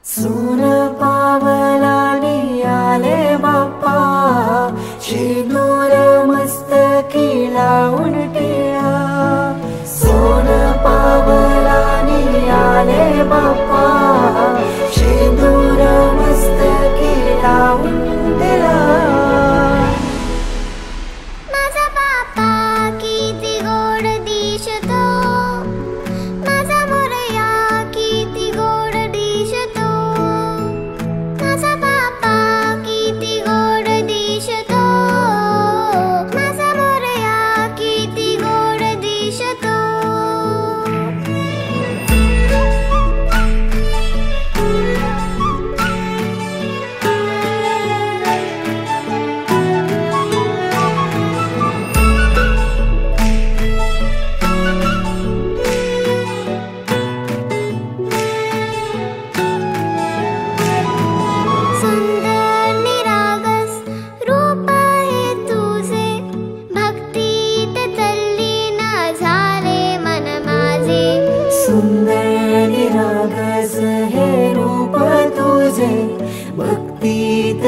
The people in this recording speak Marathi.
सून पावलानी आले बाप्पा, शेंदूर मस्तकी लावून टिळा. सोन पावलानी आले बाप्पा, शेंदूर मस्तकी लावून टिळा. माझा बाप्पा किती गोड दिसतो, माझा मोरया किती गोड दिसतो. माझा बाप्पा किती गोड दिसतो, माझा मोरया किती गोड दिसतो. सुंदर निरागस रूप आहे तुझे, भक्तीत तल्लीन झाले मन माझे. सुंदर निरागस हे रूप तुझे, भक्तीत